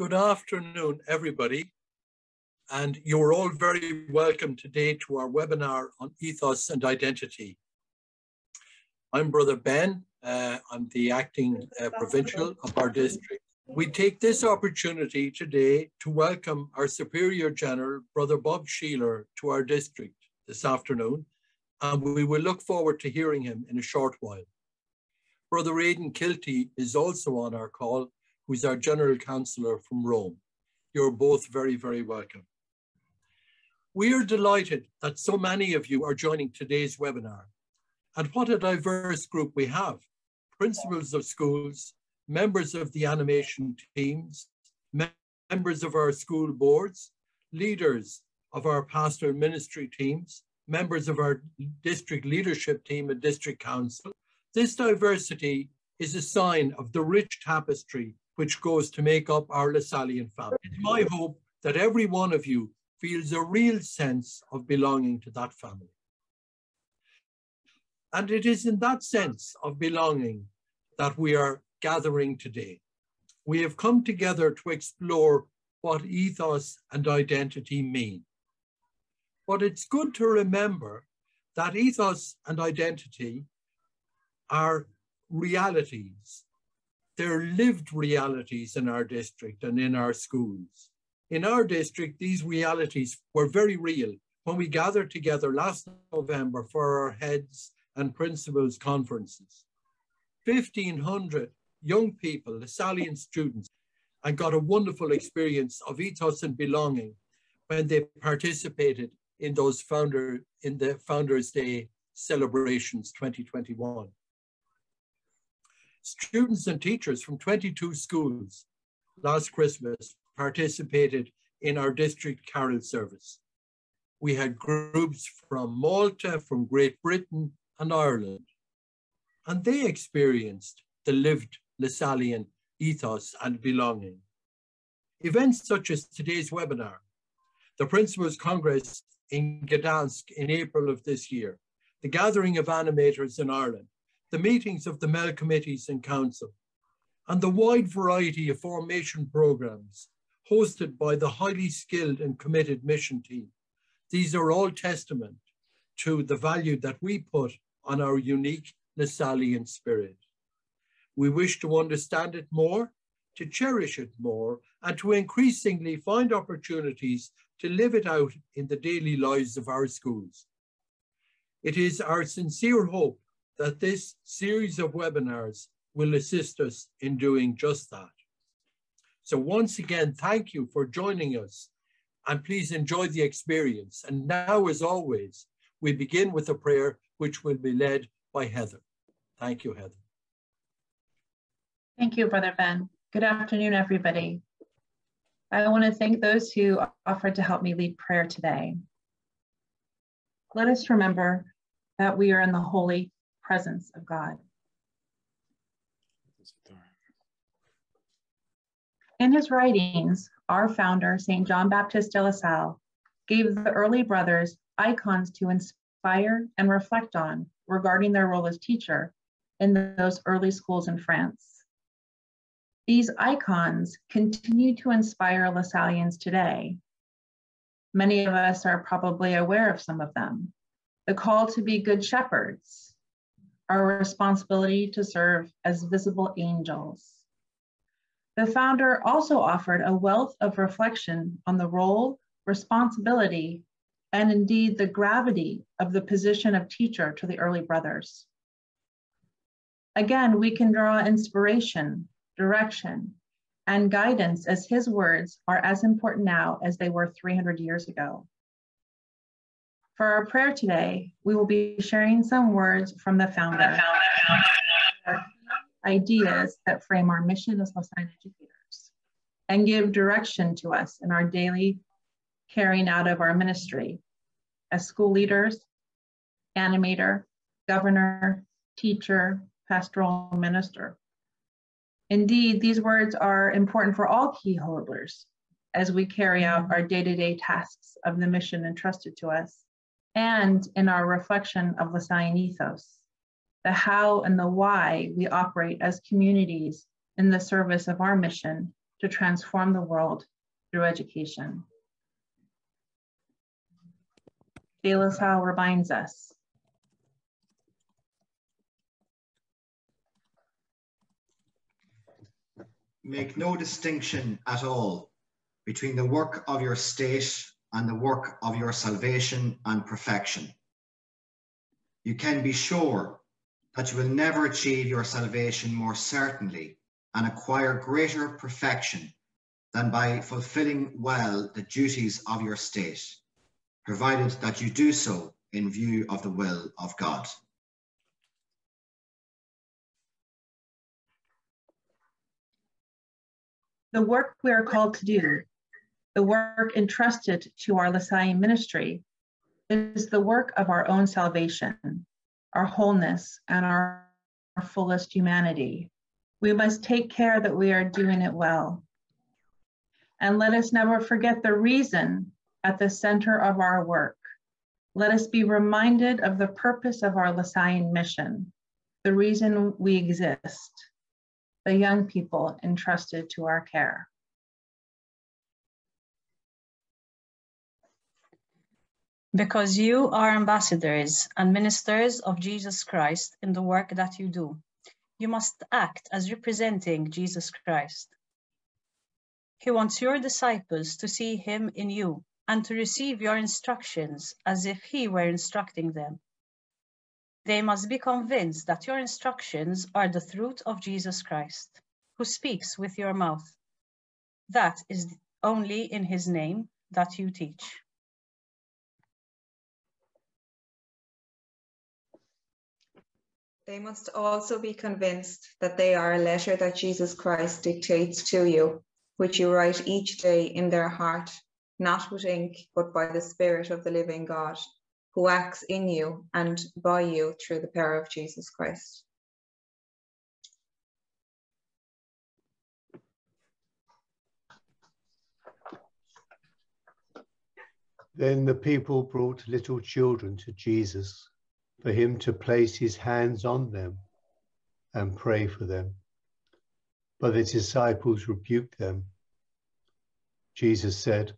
Good afternoon, everybody, and you're all very welcome today to our webinar on ethos and identity. I'm Brother Ben. I'm the acting provincial of our district. We take this opportunity today to welcome our Superior General, Brother Bob Schieler, to our district this afternoon, and we will look forward to hearing him in a short while. Brother Aidan Kilty is also on our call, who's our General Counsellor from Rome. You're both very, very welcome. We are delighted that so many of you are joining today's webinar. And what a diverse group we have. Principals of schools, members of the animation teams, members of our school boards, leaders of our pastoral ministry teams, members of our district leadership team and district council. This diversity is a sign of the rich tapestry which goes to make up our Lasallion family. It's my hope that every one of you feels a real sense of belonging to that family. And it is in that sense of belonging that we are gathering today. We have come together to explore what ethos and identity mean. But it's good to remember that ethos and identity are realities. They're lived realities in our district and in our schools. In our district, these realities were very real when we gathered together last November for our heads and principals conferences. 1,500 young people, Lasallion students, and got a wonderful experience of ethos and belonging when they participated in the Founders Day celebrations 2021. Students and teachers from 22 schools last Christmas participated in our district carol service. We had groups from Malta, from Great Britain and Ireland, and they experienced the lived Lasallion ethos and belonging. Events such as today's webinar, the Principals Congress in Gdansk in April of this year, the gathering of animators in Ireland, the meetings of the MEL committees and council, and the wide variety of formation programs hosted by the highly skilled and committed mission team. These are all testament to the value that we put on our unique Lasallion spirit. We wish to understand it more, to cherish it more, and to increasingly find opportunities to live it out in the daily lives of our schools. It is our sincere hope that this series of webinars will assist us in doing just that. So once again, thank you for joining us, and please enjoy the experience. And now, as always, we begin with a prayer which will be led by Heather. Thank you, Heather. Thank you, Brother Ben. Good afternoon, everybody. I want to thank those who offered to help me lead prayer today. Let us remember that we are in the holy presence of God. In his writings, our founder, St. John Baptist de La Salle, gave the early brothers icons to inspire and reflect on regarding their role as teacher in those early schools in France. These icons continue to inspire Lasallians today. Many of us are probably aware of some of them. The call to be good shepherds, our responsibility to serve as visible angels. The founder also offered a wealth of reflection on the role, responsibility, and indeed the gravity of the position of teacher to the early brothers. Again, we can draw inspiration, direction, and guidance as his words are as important now as they were 300 years ago. For our prayer today, we will be sharing some words from the founder, ideas that frame our mission as Lasallion educators and give direction to us in our daily carrying out of our ministry as school leaders, animator, governor, teacher, pastoral minister. Indeed, these words are important for all key holders as we carry out our day-to-day tasks of the mission entrusted to us, and in our reflection of Lasallion ethos, the how and the why we operate as communities in the service of our mission to transform the world through education. De La Salle reminds us, make no distinction at all between the work of your state and the work of your salvation and perfection. You can be sure that you will never achieve your salvation more certainly and acquire greater perfection than by fulfilling well the duties of your state, provided that you do so in view of the will of God. the work we are called to do, the work entrusted to our Lasallion ministry, is the work of our own salvation, our wholeness, and our fullest humanity. We must take care that we are doing it well. And let us never forget the reason at the center of our work. Let us be reminded of the purpose of our Lasallion mission, the reason we exist, the young people entrusted to our care. Because you are ambassadors and ministers of Jesus Christ in the work that you do, you must act as representing Jesus Christ. He wants your disciples to see him in you and to receive your instructions as if he were instructing them. They must be convinced that your instructions are the truth of Jesus Christ, who speaks with your mouth. That is only in his name that you teach. They must also be convinced that they are a letter that Jesus Christ dictates to you, which you write each day in their heart, not with ink, but by the Spirit of the living God, who acts in you and by you through the power of Jesus Christ. Then the people brought little children to Jesus for him to place his hands on them and pray for them. But the disciples rebuked them. Jesus said,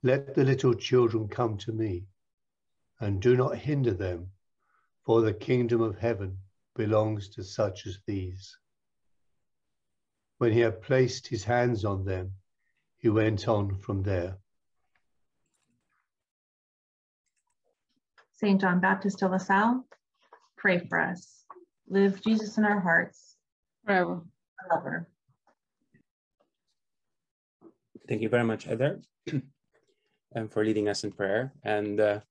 "Let the little children come to me, and do not hinder them, for the kingdom of heaven belongs to such as these." When he had placed his hands on them, he went on from there. St. John Baptist de La Salle, pray for us. Live Jesus in our hearts. Forever. Forever. Thank you very much, Heather, and for leading us in prayer. And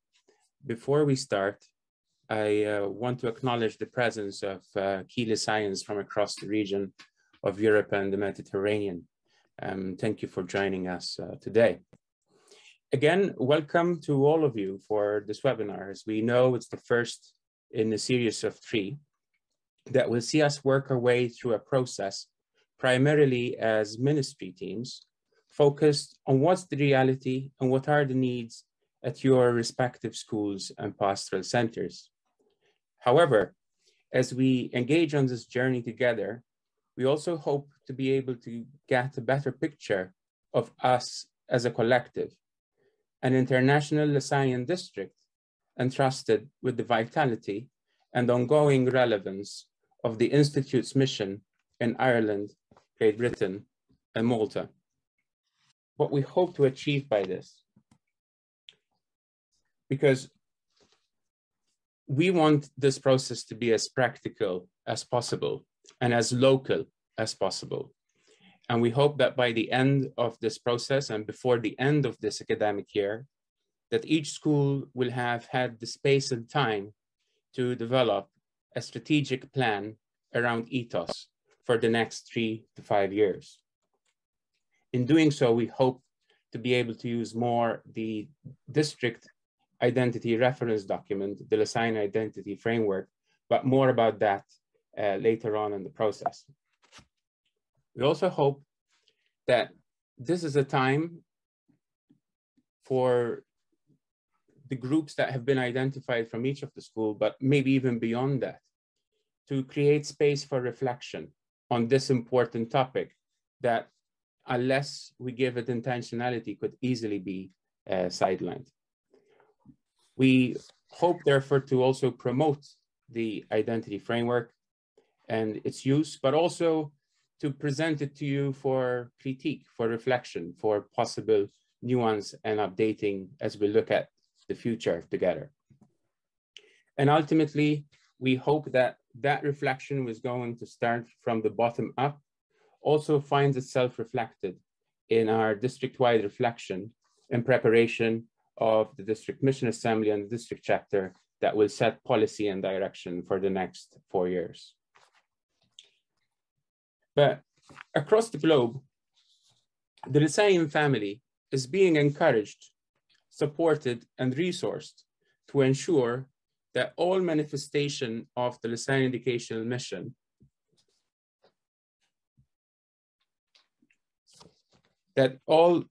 before we start, I want to acknowledge the presence of key Lasallions from across the region of Europe and the Mediterranean. Thank you for joining us today. Again, welcome to all of you for this webinar. As we know, it's the first in a series of 3 that will see us work our way through a process, primarily as ministry teams, focused on what's the reality and what are the needs at your respective schools and pastoral centers. However, as we engage on this journey together, we also hope to be able to get a better picture of us as a collective, an international Lasallion district entrusted with the vitality and ongoing relevance of the Institute's mission in Ireland, Great Britain, and Malta. What we hope to achieve by this, because we want this process to be as practical as possible and as local as possible. And we hope that by the end of this process and before the end of this academic year, that each school will have had the space and time to develop a strategic plan around ethos for the next 3 to 5 years. In doing so, we hope to be able to use more the district identity reference document, the Lasallion identity framework, but more about that later on in the process. We also hope that this is a time for the groups that have been identified from each of the schools, but maybe even beyond that, to create space for reflection on this important topic that unless we give it intentionality, could easily be sidelined. We hope, therefore, to also promote the identity framework and its use, but also to present it to you for critique, for reflection, for possible nuance and updating as we look at the future together. And ultimately, we hope that that reflection was going to start from the bottom up, also finds itself reflected in our district-wide reflection in preparation of the district mission assembly and the district chapter that will set policy and direction for the next 4 years. But across the globe, the Lasallion family is being encouraged, supported, and resourced to ensure that all manifestation of the Lasallion educational mission all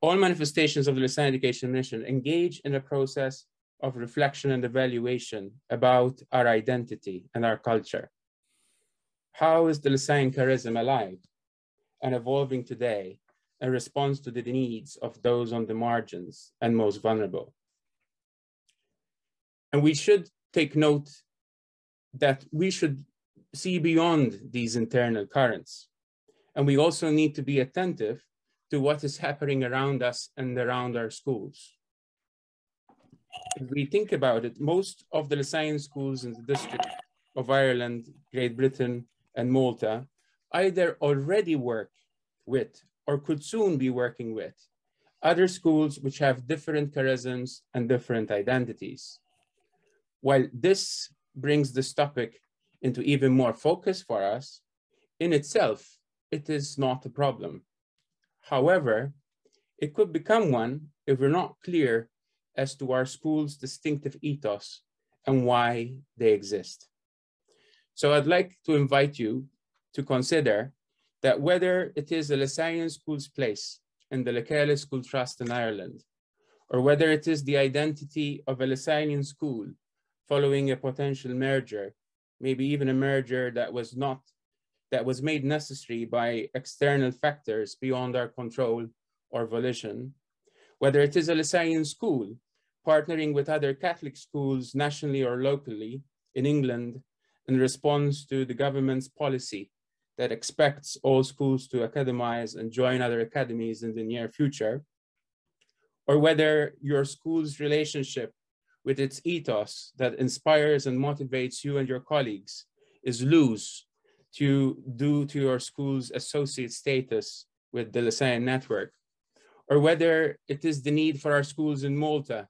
manifestations of the Lasallion education mission engage in a process of reflection and evaluation about our identity and our culture. How is the Lasallion charism alive and evolving today in response to the needs of those on the margins and most vulnerable? And we should take note that we should see beyond these internal currents. And we also need to be attentive to what is happening around us and around our schools. If we think about it, most of the Lasallion schools in the District of Ireland, Great Britain, and Malta either already work with or could soon be working with other schools which have different charisms and different identities. While this brings this topic into even more focus for us, in itself, it is not a problem. However, it could become one if we're not clear as to our school's distinctive ethos and why they exist. So I'd like to invite you to consider that whether it is a Lasallion school's place in the Lasallion School Trust in Ireland, or whether it is the identity of a Lasallion school following a potential merger, maybe even a merger that was made necessary by external factors beyond our control or volition, whether it is a Lasallion school partnering with other Catholic schools nationally or locally in England in response to the government's policy that expects all schools to academize and join other academies in the near future, or whether your school's relationship with its ethos that inspires and motivates you and your colleagues is loose due to your school's associate status with the Lasallion network, or whether it is the need for our schools in Malta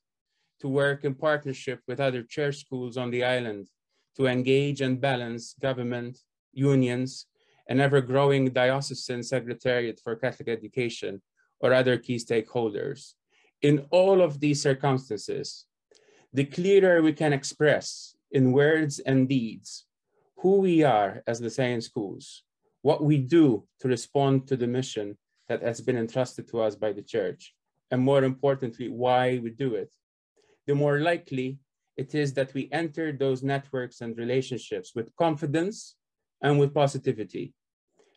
to work in partnership with other church schools on the island to engage and balance government, unions, and ever-growing diocesan secretariat for Catholic education or other key stakeholders. In all of these circumstances, the clearer we can express in words and deeds who we are as Lasallion schools, what we do to respond to the mission that has been entrusted to us by the church, and more importantly, why we do it, the more likely it is that we enter those networks and relationships with confidence and with positivity,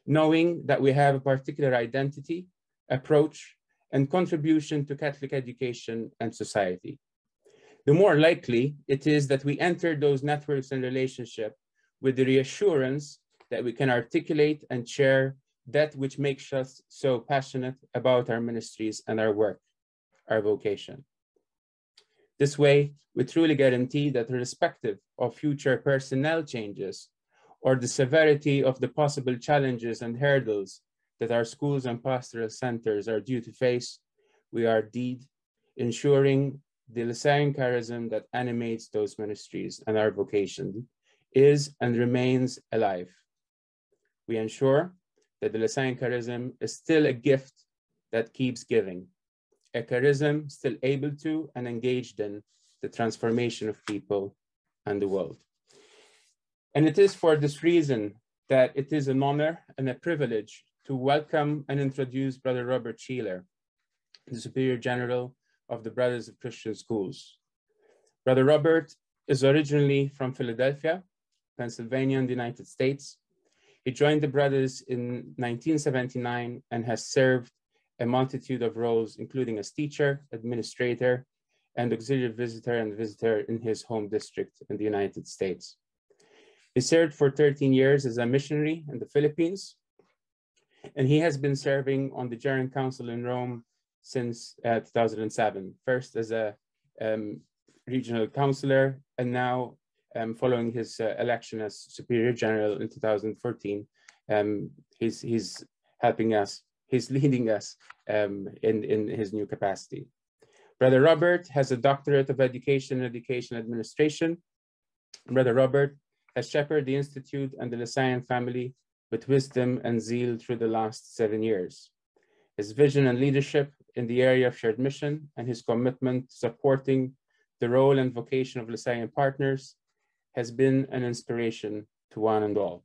knowing that we have a particular identity, approach, and contribution to Catholic education and society. The more likely it is that we enter those networks and relationships with the reassurance that we can articulate and share that which makes us so passionate about our ministries and our work, our vocation. This way, we truly guarantee that irrespective of future personnel changes or the severity of the possible challenges and hurdles that our schools and pastoral centers are due to face, we are indeed ensuring the Lasallion charism that animates those ministries and our vocation is and remains alive. We ensure that the Lasallion charism is still a gift that keeps giving, a charism still able to and engaged in the transformation of people and the world. And it is for this reason that it is an honor and a privilege to welcome and introduce Brother Robert Schieler, the Superior General of the Brothers of Christian Schools. Brother Robert is originally from Philadelphia, Pennsylvania in the United States. He joined the brothers in 1979 and has served a multitude of roles, including as teacher, administrator, and auxiliary visitor and visitor in his home district in the United States. He served for 13 years as a missionary in the Philippines, and he has been serving on the General Council in Rome since 2007, first as a regional councillor, and now following his election as Superior General in 2014, he's helping us, he's leading us in his new capacity. Brother Robert has a doctorate of education and education administration. Brother Robert has shepherded the Institute and the Lasallion family with wisdom and zeal through the last 7 years. His vision and leadership in the area of shared mission and his commitment to supporting the role and vocation of Lasallion partners has been an inspiration to one and all.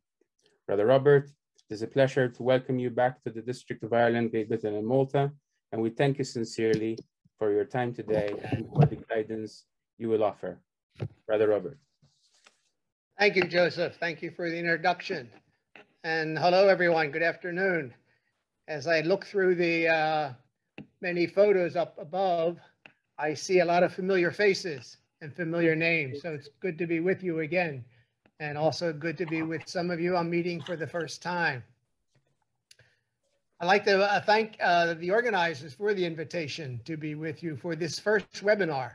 Brother Robert, it is a pleasure to welcome you back to the District of Ireland, Great Britain and Malta, and we thank you sincerely for your time today and for the guidance you will offer. Brother Robert. Thank you, Joseph. Thank you for the introduction. And hello, everyone. Good afternoon. As I look through the many photos up above, I see a lot of familiar faces and familiar names. So it's good to be with you again. And also good to be with some of you I'm meeting for the first time. I'd like to thank the organizers for the invitation to be with you for this first webinar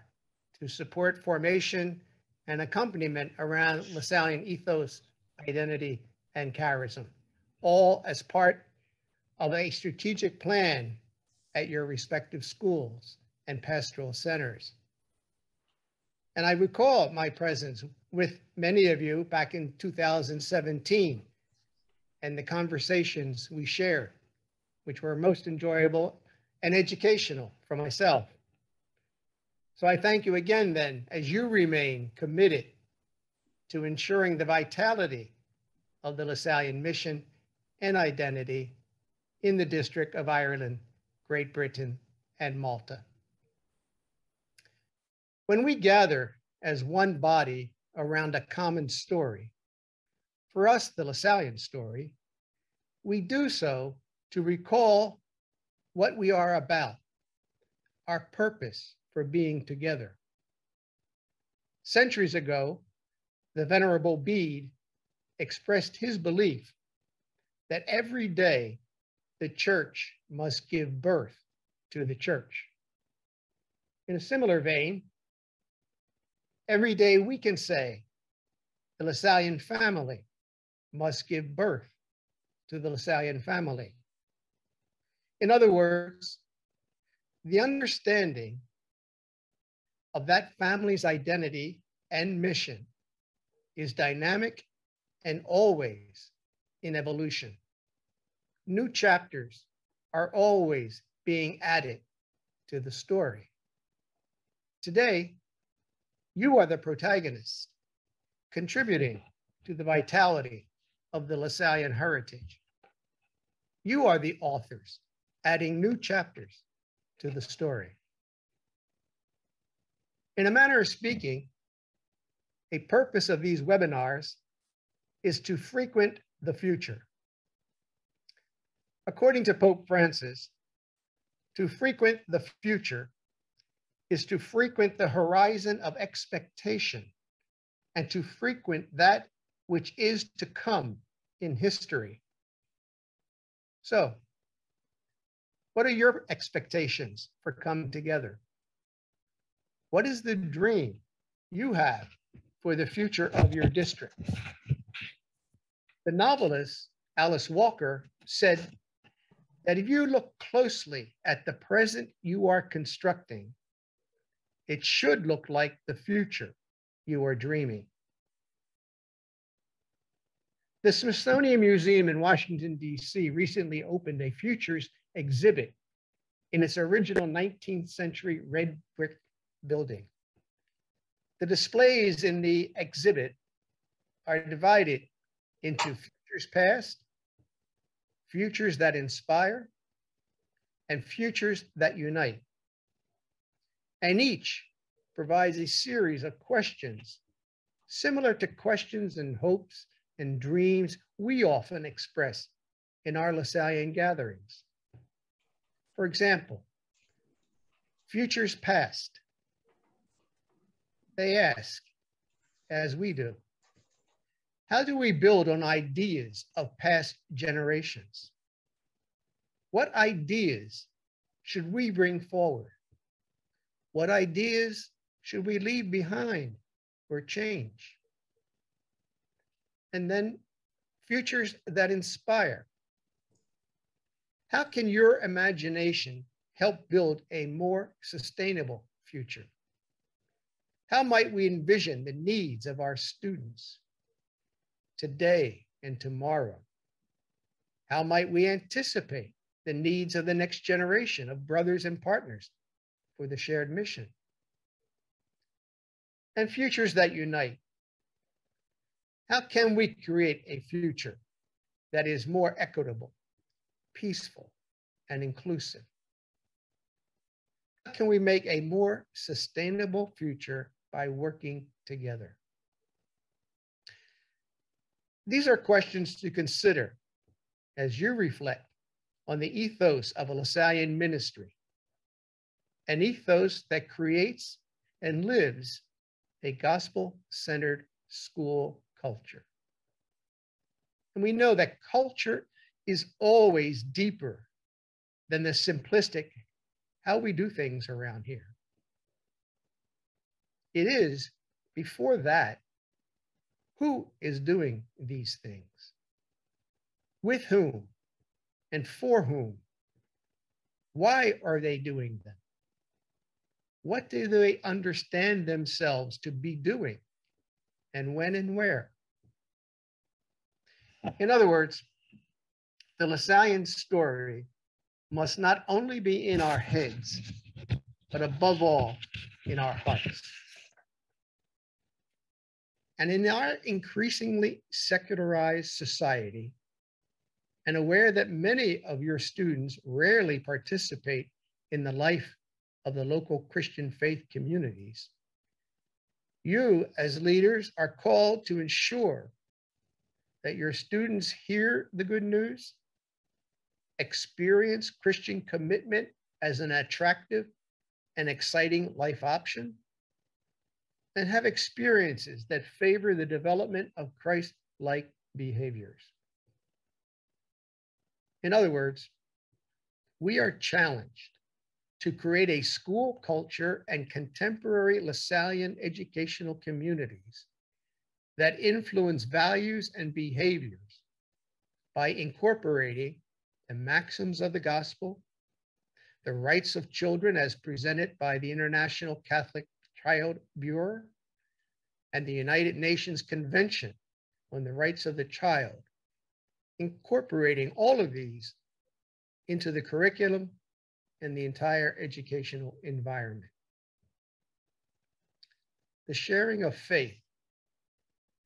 to support formation and accompaniment around Lasallion ethos, identity, and charism, all as part of a strategic plan at your respective schools and pastoral centers. And I recall my presence with many of you back in 2017 and the conversations we shared, which were most enjoyable and educational for myself. So I thank you again then, as you remain committed to ensuring the vitality of the Lasallion mission and identity in the District of Ireland, Great Britain, and Malta. When we gather as one body around a common story, for us, the Lasallion story, we do so to recall what we are about, our purpose for being together. Centuries ago, the Venerable Bede expressed his belief that every day the church must give birth to the church. In a similar vein, every day we can say the Lasallion family must give birth to the Lasallion family. In other words, the understanding of that family's identity and mission is dynamic and always in evolution. New chapters are always being added to the story. Today, you are the protagonist, contributing to the vitality of the Lasallion heritage. You are the authors, adding new chapters to the story. In a manner of speaking, a purpose of these webinars is to frequent the future. According to Pope Francis, to frequent the future is to frequent the horizon of expectation and to frequent that which is to come in history. So, what are your expectations for coming together? What is the dream you have for the future of your district? The novelist Alice Walker said that if you look closely at the present you are constructing, it should look like the future you are dreaming. The Smithsonian Museum in Washington, D.C. recently opened a futures exhibit in its original 19th century red brick building. The displays in the exhibit are divided into futures past, futures that inspire, and futures that unite. And each provides a series of questions similar to questions and hopes and dreams we often express in our Lasallion gatherings. For example, futures past. They ask, as we do, how do we build on ideas of past generations? What ideas should we bring forward? What ideas should we leave behind or change? And then futures that inspire. How can your imagination help build a more sustainable future? How might we envision the needs of our students today and tomorrow? How might we anticipate the needs of the next generation of brothers and partners for the shared mission? And futures that unite. How can we create a future that is more equitable, peaceful, and inclusive? How can we make a more sustainable future by working together? These are questions to consider as you reflect on the ethos of a Lasallion ministry, an ethos that creates and lives a gospel-centered school culture. And we know that culture is always deeper than the simplistic how we do things around here. It is, before that, who is doing these things? With whom and for whom? Why are they doing them? What do they understand themselves to be doing? And when and where? In other words, the Lasallion story must not only be in our heads, but above all, in our hearts. And in our increasingly secularized society, and aware that many of your students rarely participate in the life of the local Christian faith communities, you as leaders are called to ensure that your students hear the good news, experience Christian commitment as an attractive and exciting life option, and have experiences that favor the development of Christ-like behaviors. In other words, we are challenged to create a school culture and contemporary Lasallion educational communities that influence values and behaviors by incorporating the maxims of the gospel, the rights of children as presented by the International Catholic Child Bureau and the United Nations Convention on the Rights of the Child, incorporating all of these into the curriculum and the entire educational environment. The sharing of faith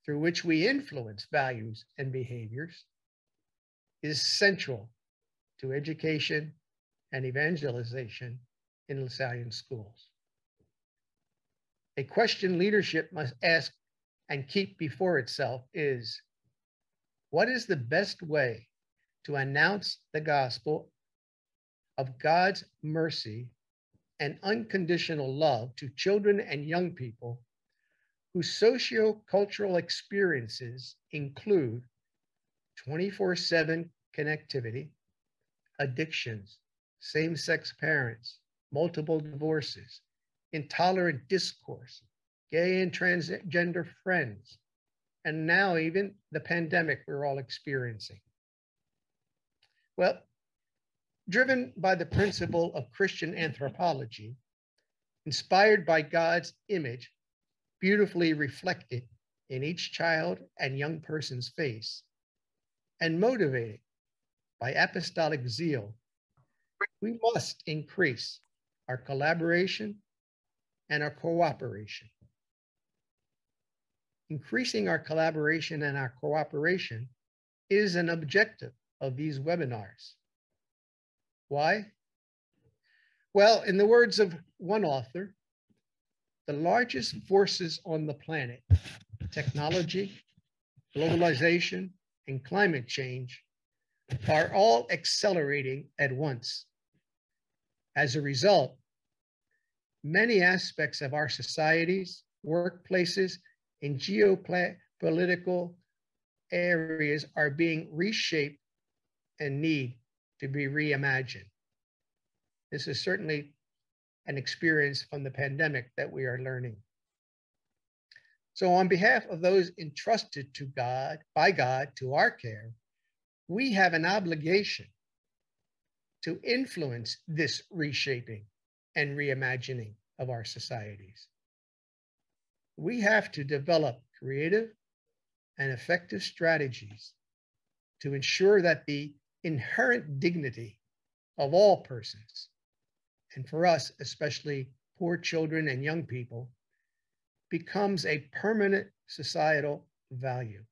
through which we influence values and behaviors is central to education and evangelization in Lasallion schools. A question leadership must ask and keep before itself is, what is the best way to announce the gospel of God's mercy and unconditional love to children and young people whose socio-cultural experiences include 24/7 connectivity, addictions, same-sex parents, multiple divorces, intolerant discourse, gay and transgender friends, and now even the pandemic we're all experiencing. Well, driven by the principle of Christian anthropology, inspired by God's image, beautifully reflected in each child and young person's face, and motivated by apostolic zeal, we must increase our collaboration and our cooperation. Increasing our collaboration and our cooperation is an objective of these webinars. Why? Well, in the words of one author, the largest forces on the planet, technology, globalization, and climate change are all accelerating at once. As a result, many aspects of our societies, workplaces, and geopolitical areas are being reshaped and need to be reimagined. This is certainly an experience from the pandemic that we are learning. So on behalf of those entrusted to God, by God, to our care, we have an obligation to influence this reshaping and reimagining of our societies. We have to develop creative and effective strategies to ensure that the inherent dignity of all persons, and for us, especially poor children and young people, becomes a permanent societal value.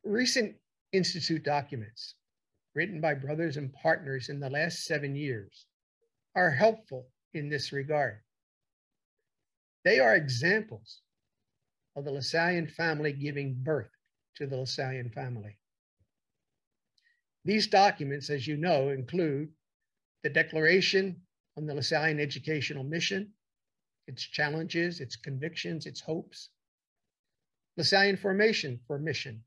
Recent Institute documents written by brothers and partners in the last 7 years are helpful in this regard. They are examples of the Lasallion family giving birth to the Lasallion family. These documents, as you know, include the Declaration on the Lasallion Educational Mission, its challenges, its convictions, its hopes, Lasallion Formation for Mission,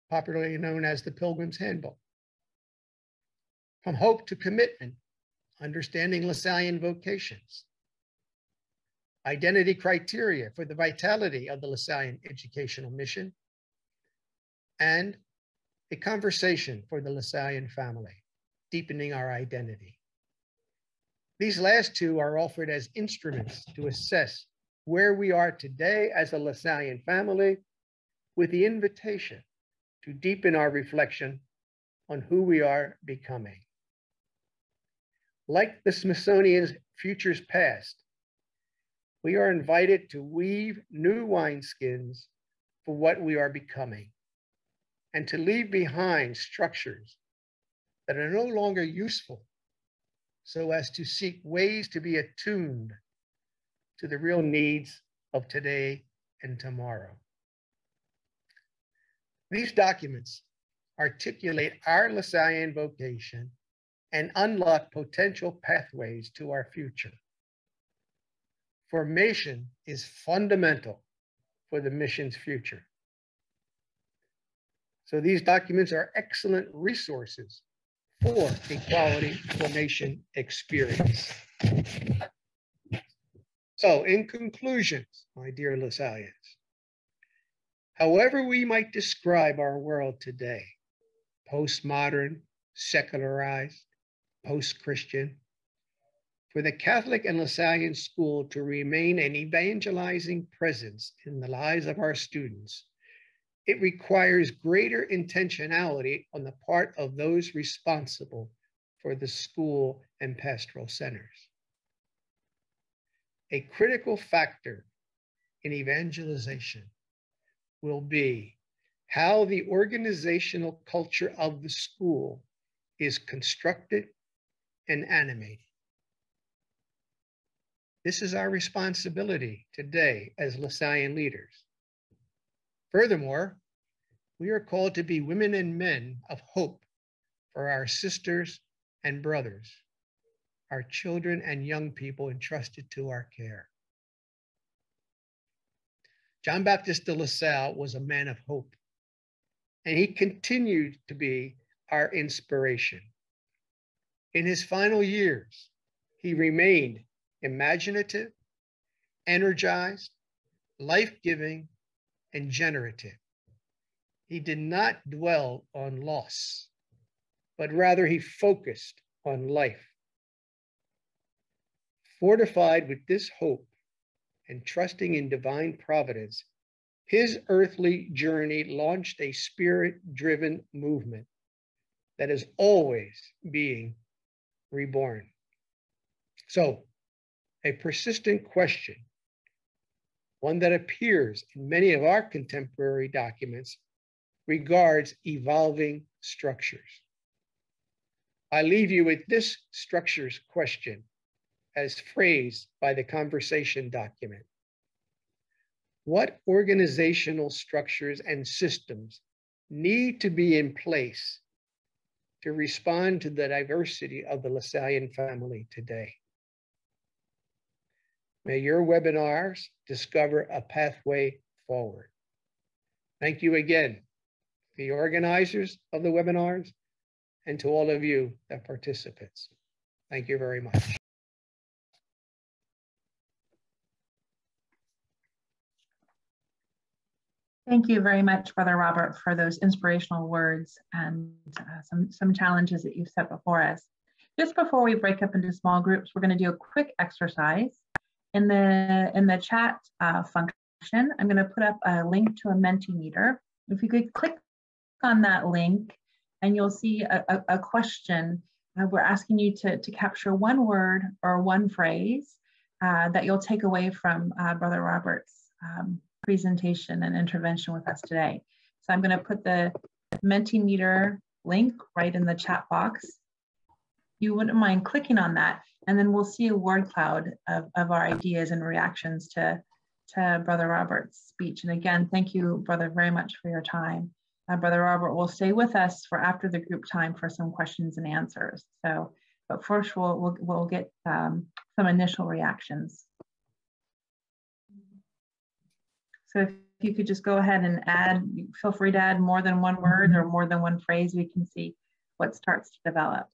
popularly known as the Pilgrim's Handbook, From Hope to Commitment, Understanding Lasallion Vocations, Identity Criteria for the Vitality of the Lasallion Educational Mission, and A Conversation for the Lasallion Family, Deepening Our Identity. These last two are offered as instruments to assess where we are today as a Lasallion family, with the invitation to deepen our reflection on who we are becoming. Like the Smithsonian's Futures Past, we are invited to weave new wineskins for what we are becoming, and to leave behind structures that are no longer useful, so as to seek ways to be attuned to the real needs of today and tomorrow. These documents articulate our Lasallion vocation and unlock potential pathways to our future. Formation is fundamental for the mission's future. So these documents are excellent resources for a quality formation experience. So in conclusion, my dear Lasallians, however we might describe our world today, postmodern, secularized, post-Christian, for the Catholic and Lasallion school to remain an evangelizing presence in the lives of our students, it requires greater intentionality on the part of those responsible for the school and pastoral centers. A critical factor in evangelization will be how the organizational culture of the school is constructed and animated. This is our responsibility today as Lasallion leaders. Furthermore, we are called to be women and men of hope for our sisters and brothers, our children and young people entrusted to our care. John Baptist de La Salle was a man of hope, and he continued to be our inspiration. In his final years, he remained imaginative, energized, life-giving, and generative. He did not dwell on loss, but rather he focused on life. Fortified with this hope and trusting in divine providence, his earthly journey launched a spirit-driven movement that is always being reborn. So, a persistent question, one that appears in many of our contemporary documents, regards evolving structures. I leave you with this structures question as phrased by the conversation document. what organizational structures and systems need to be in place to respond to the diversity of the Lasallion family today. May your webinars discover a pathway forward. Thank you again, the organizers of the webinars, and to all of you, the participants. Thank you very much. Thank you very much, Brother Robert, for those inspirational words and some challenges that you've set before us. Just before we break up into small groups, we're going to do a quick exercise. In the chat function, I'm going to put up a link to a Mentimeter. If you could click on that link, and you'll see a question. We're asking you to capture one word or one phrase that you'll take away from Brother Robert's presentation and intervention with us today. So I'm going to put the Mentimeter link right in the chat box. You wouldn't mind clicking on that, and then we'll see a word cloud of our ideas and reactions to Brother Robert's speech. And again, thank you, Brother, very much for your time. Brother Robert will stay with us for after the group time for some questions and answers. So, but first we'll get some initial reactions. So if you could just go ahead and feel free to add more than one word or more than one phrase, we can see what starts to develop.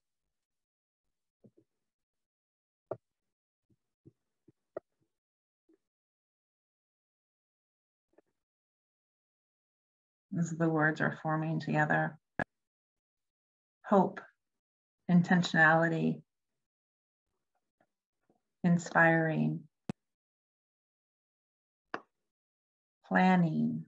As the words are forming together. Hope, intentionality, inspiring, planning,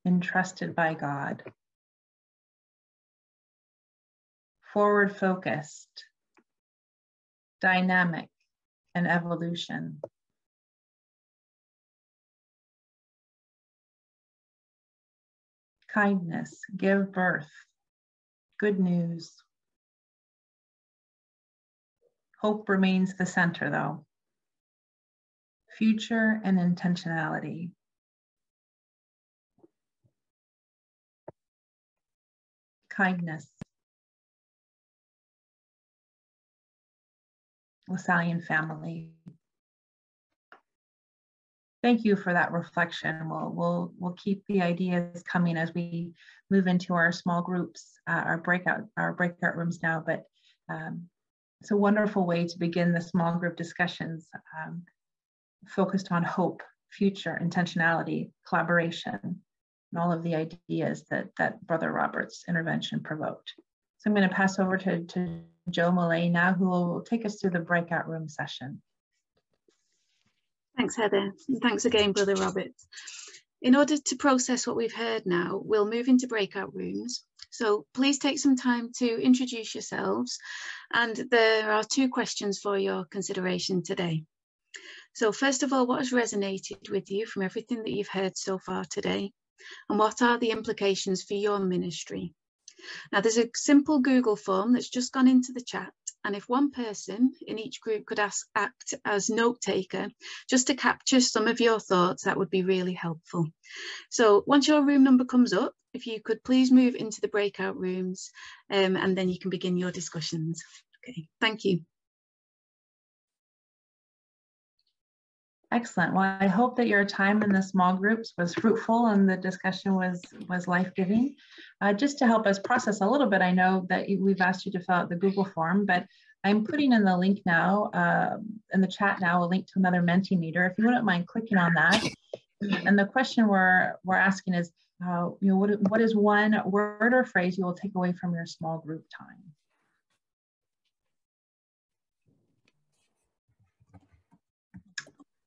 entrusted by God, forward focused, dynamic, and evolution. Kindness, give birth, good news. Hope remains the center though. Future and intentionality. Kindness. Lasallion family. Thank you for that reflection. We'll keep the ideas coming as we move into our small groups, our breakout rooms now. But it's a wonderful way to begin the small group discussions, focused on hope, future, intentionality, collaboration, and all of the ideas that Brother Robert's intervention provoked. So I'm going to pass over to Joe Millay now, who will take us through the breakout room session. Thanks, Heather. And thanks again, Brother Robert. In order to process what we've heard now, we'll move into breakout rooms. So please take some time to introduce yourselves. And there are 2 questions for your consideration today. So first of all, what has resonated with you from everything that you've heard so far today? And what are the implications for your ministry? Now, there's a simple Google form that's just gone into the chat. And if one person in each group could act as note taker, just to capture some of your thoughts, that would be really helpful. So once your room number comes up, if you could please move into the breakout rooms, and then you can begin your discussions. Okay, thank you. Excellent. Well, I hope that your time in the small groups was fruitful and the discussion was life-giving. Just to help us process a little bit, I know that we've asked you to fill out the Google form, but I'm putting in the link now, in the chat now, a link to another Mentimeter. If you wouldn't mind clicking on that. And the question we're asking is, what is one word or phrase you will take away from your small group time?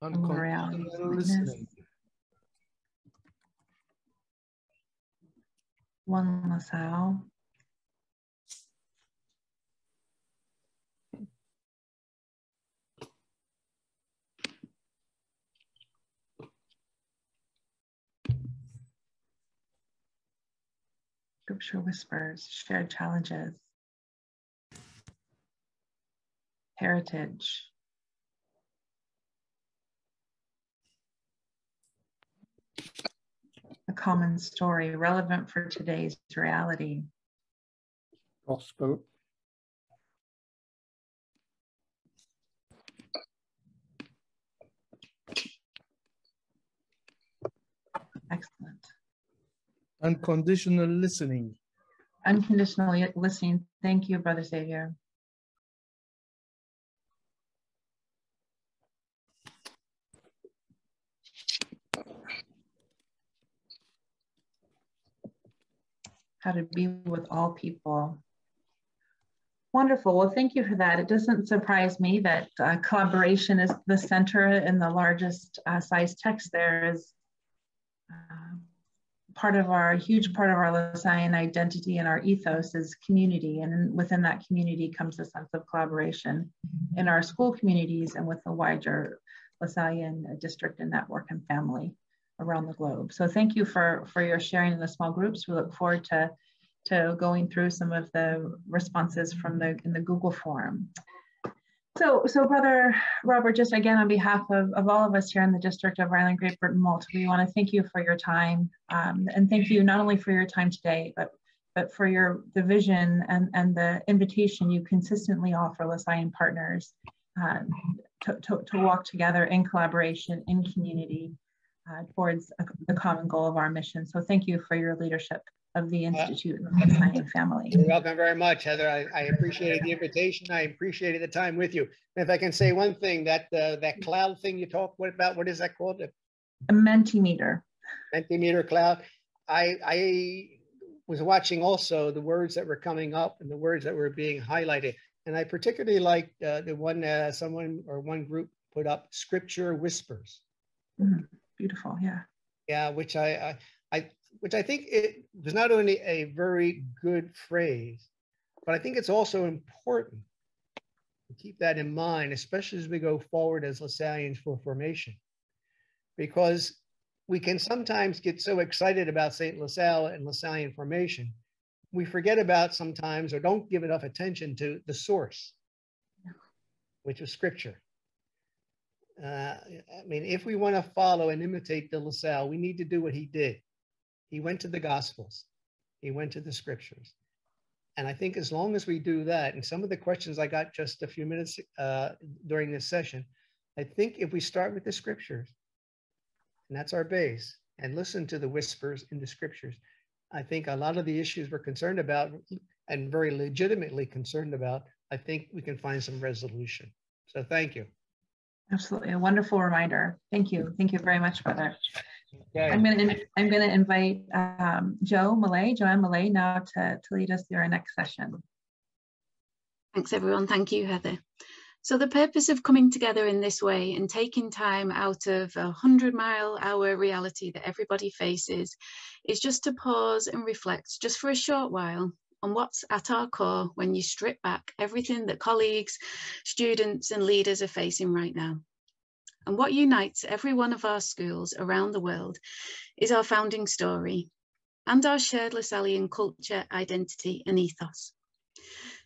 Unconditional listening. One Lasalle. Scripture whispers, shared challenges. heritage. A common story relevant for today's reality. Gospel. Excellent. Unconditional listening. Unconditional listening. Thank you, Brother Xavier. How to be with all people. Wonderful. Well, thank you for that. It doesn't surprise me that collaboration is the center and the largest size text there is huge part of our Lasallion identity and our ethos is community. And within that community comes a sense of collaboration in our school communities and with the wider Lasallion district and network and family around the globe. So thank you for your sharing in the small groups. We look forward to going through some of the responses from in the Google form. So Brother Robert, just again, on behalf of all of us here in the District of Ireland, Great Britain, Malta, we want to thank you for your time. And thank you not only for your time today, but for the vision and the invitation you consistently offer Lasallion partners to walk together in collaboration, in community, towards the common goal of our mission. So thank you for your leadership of the Institute and the Lasallion family. You're welcome very much, Heather. I appreciated the invitation. I appreciated the time with you. And if I can say one thing, that cloud thing you talked about, what is that called? A Mentimeter. Mentimeter cloud. I was watching also the words that were coming up and the words that were being highlighted. And I particularly liked the one one group put up, Scripture Whispers. Beautiful, yeah. Yeah, which I think it was not only a very good phrase, but I think it's also important to keep that in mind, especially as we go forward as Lasallians for formation, because we can sometimes get so excited about St. LaSalle and Lasallion formation, we forget about sometimes or don't give enough attention to the source, which was Scripture. I mean, if we want to follow and imitate de LaSalle, we need to do what he did. He went to the Gospels. He went to the Scriptures. And I think as long as we do that, and some of the questions I got just a few minutes during this session, I think if we start with the Scriptures, and that's our base, and listen to the whispers in the Scriptures, I think a lot of the issues we're concerned about, and very legitimately concerned about, I think we can find some resolution. So thank you. Absolutely, a wonderful reminder. Thank you. Thank you very much, Brother. Okay. I'm going to invite Joanne Millay now to lead us through our next session. Thanks, everyone. Thank you, Heather. So the purpose of coming together in this way and taking time out of a 100-mile-hour reality that everybody faces is just to pause and reflect just for a short while on what's at our core when you strip back everything that colleagues, students and leaders are facing right now. And what unites every one of our schools around the world is our founding story and our shared Lasallion culture, identity and ethos.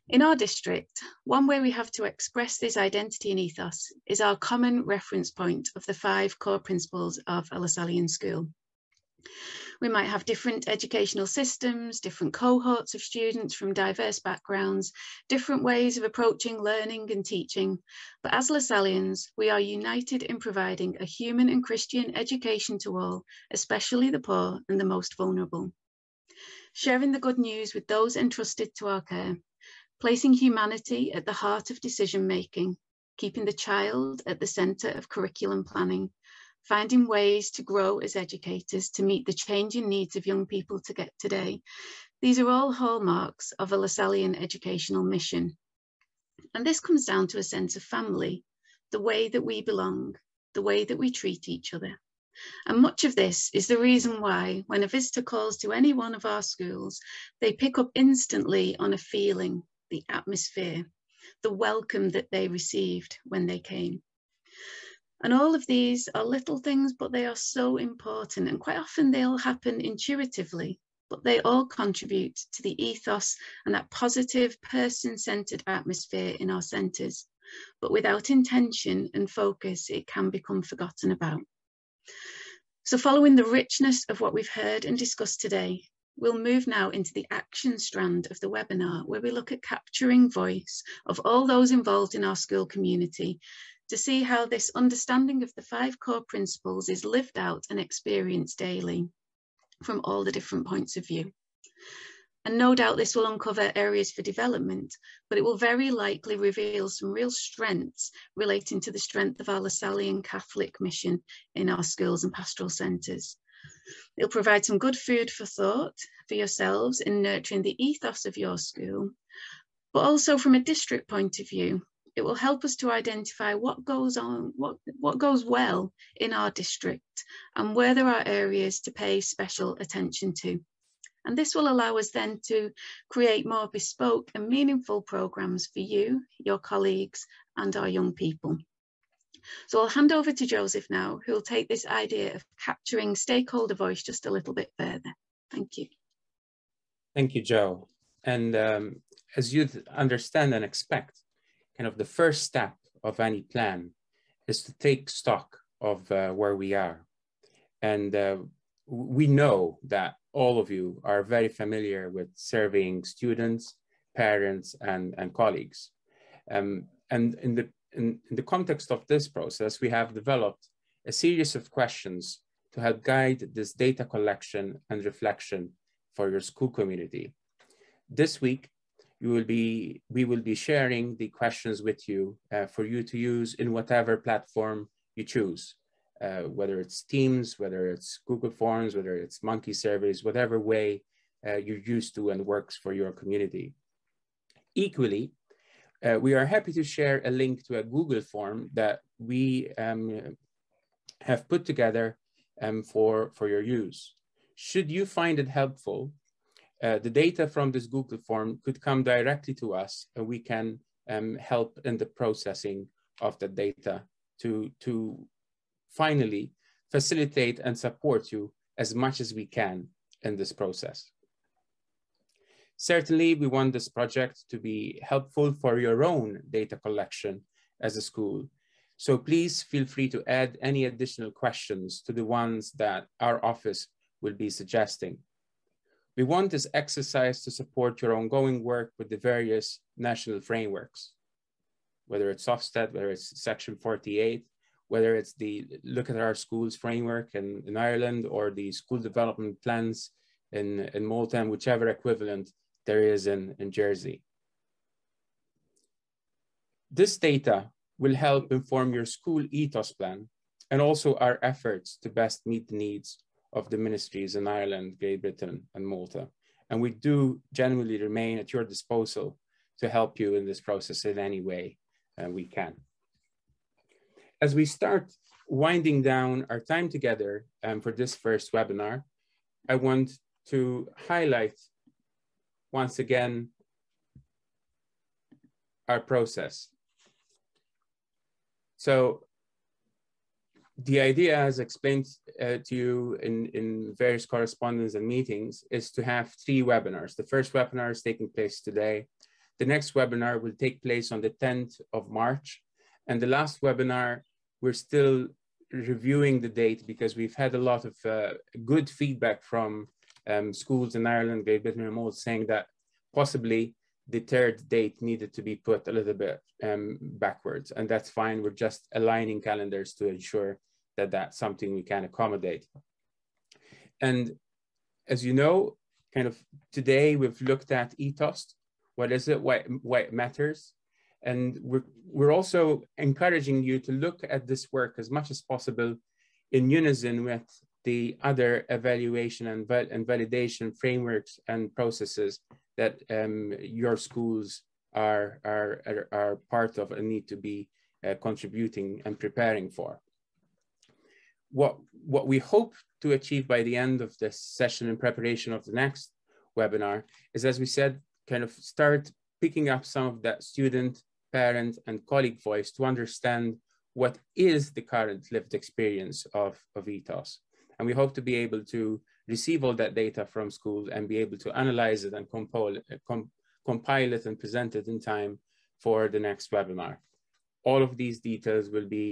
In our district, one way we have to express this identity and ethos is our common reference point of the 5 core principles of a Lasallion school. We might have different educational systems, different cohorts of students from diverse backgrounds, different ways of approaching learning and teaching, but as Lasallians, we are united in providing a human and Christian education to all, especially the poor and the most vulnerable. Sharing the good news with those entrusted to our care, placing humanity at the heart of decision-making, keeping the child at the centre of curriculum planning, finding ways to grow as educators to meet the changing needs of young people to get today. These are all hallmarks of a Lasallion educational mission. And this comes down to a sense of family, the way that we belong, the way that we treat each other. And much of this is the reason why when a visitor calls to any one of our schools, they pick up instantly on a feeling, the atmosphere, the welcome that they received when they came. And all of these are little things, but they are so important. And quite often they'll happen intuitively, but they all contribute to the ethos and that positive person-centered atmosphere in our centres. but without intention and focus, it can become forgotten about. So following the richness of what we've heard and discussed today, we'll move now into the action strand of the webinar, where we look at capturing voice of all those involved in our school community to see how this understanding of the 5 core principles is lived out and experienced daily from all the different points of view. And no doubt this will uncover areas for development, but it will very likely reveal some real strengths relating to the strength of our Lasallion Catholic mission in our schools and pastoral centres. It'll provide some good food for thought for yourselves in nurturing the ethos of your school, but also from a district point of view, it will help us to identify what goes on, what goes well in our district and where there are areas to pay special attention to. And this will allow us then to create more bespoke and meaningful programmes for you, your colleagues and our young people. So I'll hand over to Joseph now, who will take this idea of capturing stakeholder voice just a little bit further. Thank you. Thank you, Jo. And as you understand and expect, kind of the first step of any plan is to take stock of where we are. And we know that all of you are very familiar with serving students, parents, and colleagues. And in the context of this process, we have developed a series of questions to help guide this data collection and reflection for your school community. This week, we will be sharing the questions with you for you to use in whatever platform you choose. Whether it's Teams, whether it's Google Forms, whether it's Monkey surveys, whatever way you're used to and works for your community. Equally, we are happy to share a link to a Google form that we have put together for your use. Should you find it helpful, the data from this Google form could come directly to us, and we can help in the processing of the data to finally facilitate and support you as much as we can in this process. Certainly, we want this project to be helpful for your own data collection as a school. So please feel free to add any additional questions to the ones that our office will be suggesting. We want this exercise to support your ongoing work with the various national frameworks, whether it's Ofsted, whether it's Section 48, whether it's the Look at Our Schools framework in Ireland, or the school development plans in Malta, and whichever equivalent there is in Jersey. This data will help inform your school ethos plan and also our efforts to best meet the needs of the ministries in Ireland, Great Britain, and Malta. And we do genuinely remain at your disposal to help you in this process in any way we can. As we start winding down our time together for this first webinar, I want to highlight once again our process. So the idea, as explained to you in various correspondence and meetings, is to have 3 webinars. The first webinar is taking place today. The next webinar will take place on the 10th of March. And the last webinar, we're still reviewing the date because we've had a lot of good feedback from schools in Ireland, Great Britain, and Malta, saying that possibly the 3rd date needed to be put a little bit backwards. And that's fine. We're just aligning calendars to ensure that that's something we can accommodate. And as you know, kind of today we've looked at ethos. What is it? Why it matters? And we're also encouraging you to look at this work as much as possible in unison with the other evaluation and validation frameworks and processes that your schools are part of and need to be contributing and preparing for. What we hope to achieve by the end of this session in preparation of the next webinar is, as we said, kind of start picking up some of that student, parent, and colleague voice to understand what is the current lived experience of ethos. And we hope to be able to receive all that data from schools and be able to analyze it and compile it and present it in time for the next webinar. all of these details will be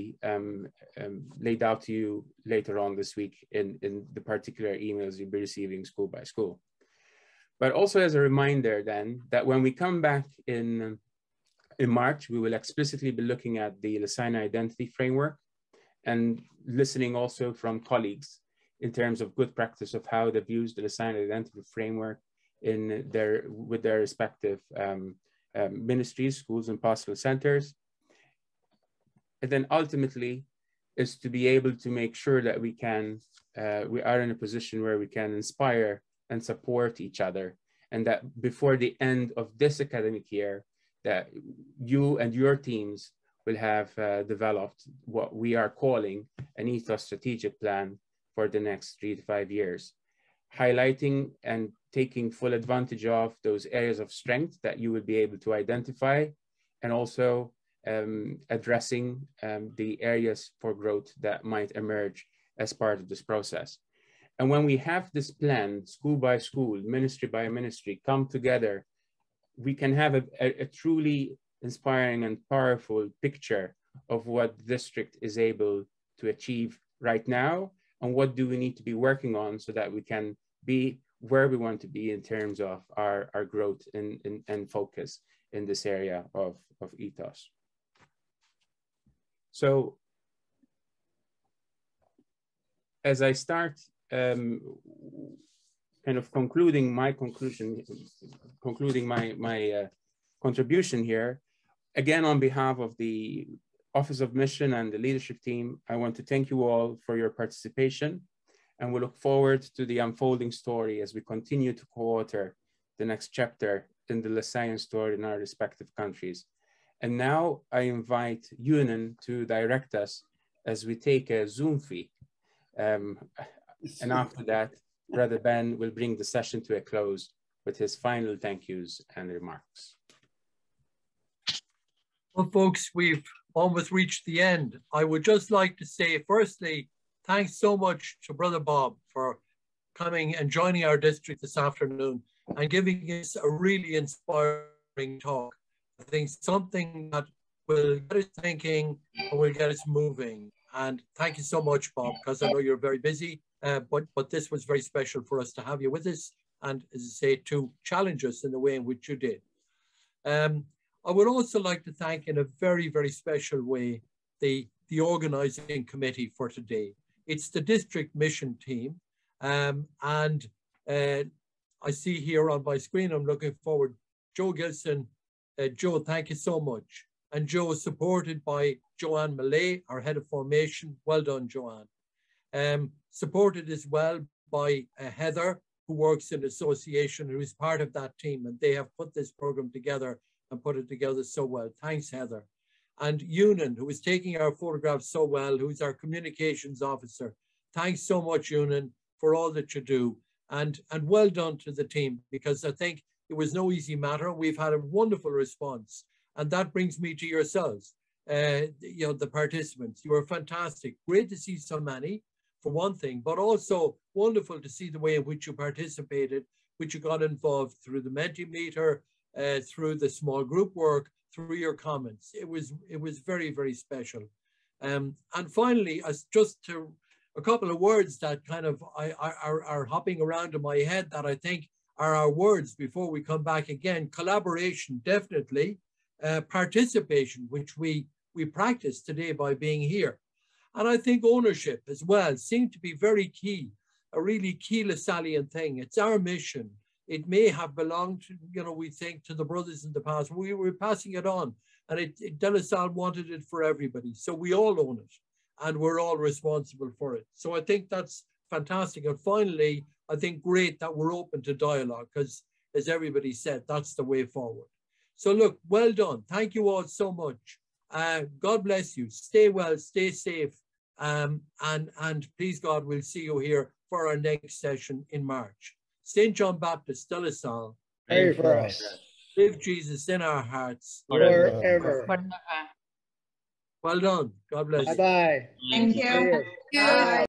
laid out to you later on this week in the particular emails you'll be receiving school by school. But also as a reminder then, that when we come back in March, we will explicitly be looking at the Lasallion Identity Framework and listening also from colleagues in terms of good practice of how they've used the Lasallion Identity Framework with their respective ministries, schools, and pastoral centers. And then ultimately is to be able to make sure that we are in a position where we can inspire and support each other, and that before the end of this academic year, that you and your teams will have developed what we are calling an Ethos strategic plan for the next 3 to 5 years, highlighting and taking full advantage of those areas of strength that you will be able to identify, and also addressing the areas for growth that might emerge as part of this process. And when we have this plan, school by school, ministry by ministry, come together, we can have a truly inspiring and powerful picture of what the district is able to achieve right now, and what do we need to be working on so that we can be where we want to be in terms of our growth and focus in this area of ethos. So as I start kind of concluding my contribution here, again, on behalf of the Office of Mission and the leadership team, I want to thank you all for your participation, and we look forward to the unfolding story as we continue to co-author the next chapter in the Lasallion story in our respective countries. And now I invite Yunan to direct us as we take a Zoom fee. And after that, Brother Ben will bring the session to a close with his final thank yous and remarks. Well, folks, we've almost reached the end. I would just like to say, firstly, thanks so much to Brother Bob for coming and joining our district this afternoon and giving us a really inspiring talk. I think something that will get us thinking and will get us moving. And thank you so much, Bob, because I know you're very busy, but this was very special for us to have you with us and, as I say, to challenge us in the way in which you did. I would also like to thank in a very, very special way the organizing committee for today. It's the district mission team. I see here on my screen, I'm looking forward, Joe Gilson. Joe, thank you so much. And Joe is supported by Joanne Millay, our head of formation. Well done, Joanne. Supported as well by Heather, who works in association, who is part of that team, and they have put this program together and put it together so well. Thanks, Heather. And Yunan, who is taking our photographs so well, who's our communications officer. Thanks so much, Yunan, for all that you do. And well done to the team, because I think it was no easy matter. We've had a wonderful response. And that brings me to yourselves, the participants. You were fantastic. Great to see so many, for one thing, but also wonderful to see the way in which you participated, which you got involved through the Mentimeter, through the small group work, through your comments. It was very, very special. And finally, just to a couple of words that kind of are hopping around in my head that I think are our words before we come back again. Collaboration, definitely. Participation, which we practice today by being here. And I think ownership as well seemed to be very key, a really key Lasallion thing. It's our mission. It may have belonged to, we think, to the brothers in the past. We were passing it on, and De La Salle wanted it for everybody. So we all own it, and we're all responsible for it. So I think that's fantastic. And finally, I think great that we're open to dialogue, because as everybody said, that's the way forward. So look, well done. Thank you all so much. God bless you. Stay well, stay safe. And please God, we'll see you here for our next session in March. St. John Baptist, De La Salle. Pray for us. Live Jesus in our hearts. Forever. Well done. God bless you. Bye-bye. Thank you. Bye.